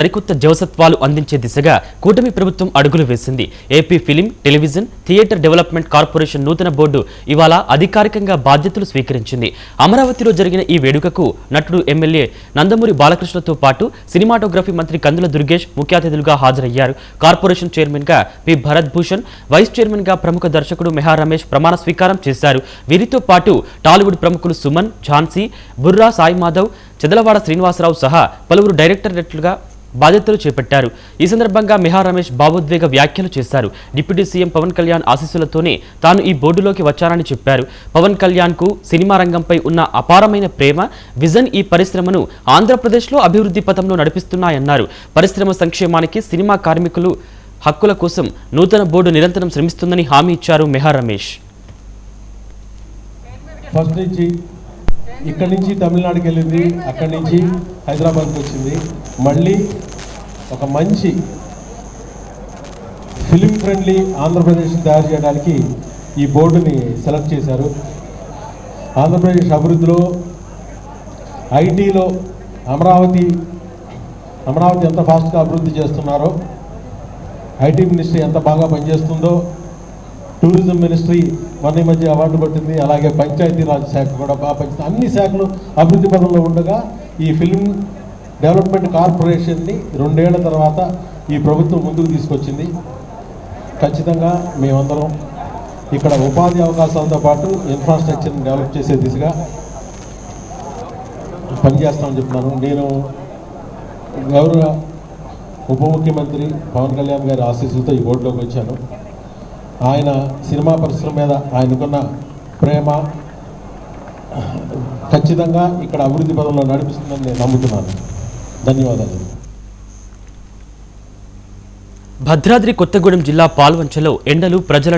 సరికొత్త జవసత్వాలు అందించే దిశగా కూటమి ప్రభుత్వం అడుగులు వేసింది. AP film, television, theatre development corporation నూతన బోర్డు ఇవాళ అధికారికంగా బాధ్యతలు స్వీకరించింది. అమరావతిలో జరిగిన ఈ వేడుకకు నటుడు ఎమ్మెల్యే నందమూరి బాలకృష్ణతో పాటు సినిమాటోగ్రఫీ మంత్రి కందుల దుర్గేష్ ముఖ్య అతిథులుగా హాజరయ్యారు. కార్పొరేషన్ చైర్మన్ గా P Bharat Bhushan, vice chairman గా ప్రముఖ దర్శకుడు మెహా రమేష్ ప్రమాణ స్వీకారం చేశారు. వీరితో పాటు టాలీవుడ్ ప్రముఖులు సుమన్, ఝాన్సీ, బుర్రా సాయి మాధవ్, చెదలవాడ శ్రీనివాసరావు సహా పలువురు డైరెక్టర్లుగా బాధ్యతలు చేపట్టారు. ఈ సందర్భంగా మెహా రమేష్ భావోద్వేగ వ్యాఖ్యలు చేశారు. డిప్యూటీ సీఎం పవన్ కళ్యాణ్ ఆశీస్సులతోనే తాను ఈ బోర్డులోకి వచ్చానని చెప్పారు. పవన్ కళ్యాణ్ కు సినిమా రంగంపై ఉన్న అపారమైన ప్రేమ, విజన్ ఈ పరిశ్రమను ఆంధ్రప్రదేశ్లో అభివృద్ధి పథంలో నడిపిస్తున్నాయన్నారు. పరిశ్రమ సంక్షేమానికి, సినిమా కార్మికులు హక్కుల కోసం నూతన బోర్డు నిరంతరం శ్రమిస్తుందని హామీ ఇచ్చారు మెహా రమేష్. ఫస్ట్ నుంచి ఇక్కడి నుంచి తమిళనాడుకి వెళ్ళింది, అక్కడి నుంచి హైదరాబాద్కి వచ్చింది. మళ్ళీ ఒక మంచి ఫిలిం ఫ్రెండ్లీ ఆంధ్రప్రదేశ్ తయారు చేయడానికి ఈ బోర్డుని సెలెక్ట్ చేశారు. ఆంధ్రప్రదేశ్ అభివృద్ధిలో, ఐటీలో అమరావతి ఎంత ఫాస్ట్గా అభివృద్ధి చేస్తున్నారో, ఐటీ మినిస్ట్రీ ఎంత బాగా పనిచేస్తుందో, టూరిజం మినిస్ట్రీ మన మధ్య అవార్డు పట్టింది, అలాగే పంచాయతీరాజ్ శాఖ కూడా బాగా పనిచేస్తుంది. అన్ని శాఖలు అభివృద్ధి పదంలో ఉండగా ఈ ఫిల్మ్ డెవలప్మెంట్ కార్పొరేషన్ని 2 ఏళ్ల తర్వాత ఈ ప్రభుత్వం ముందుకు తీసుకొచ్చింది. ఖచ్చితంగా మేమందరం ఇక్కడ ఉపాధి అవకాశాలతో పాటు ఇన్ఫ్రాస్ట్రక్చర్ని డెవలప్ చేసే దిశగా పనిచేస్తామని చెప్తున్నాను. నేను గౌరవ ఉప ముఖ్యమంత్రి పవన్ కళ్యాణ్ గారి ఆశీస్సులతో ఈ బోర్డులోకి వచ్చాను. ఆయన సినిమా పరిశ్రమ మీద ఆయనకున్న ప్రేమ ఖచ్చితంగా ఇక్కడ అభివృద్ధి పదంలో నడిపిస్తుందని నేను నమ్ముతున్నాను. ధన్యవాదాలు. భద్రాద్రి కొత్తగూడెం జిల్లా పాల్వంచలో ఎండలు ప్రజలను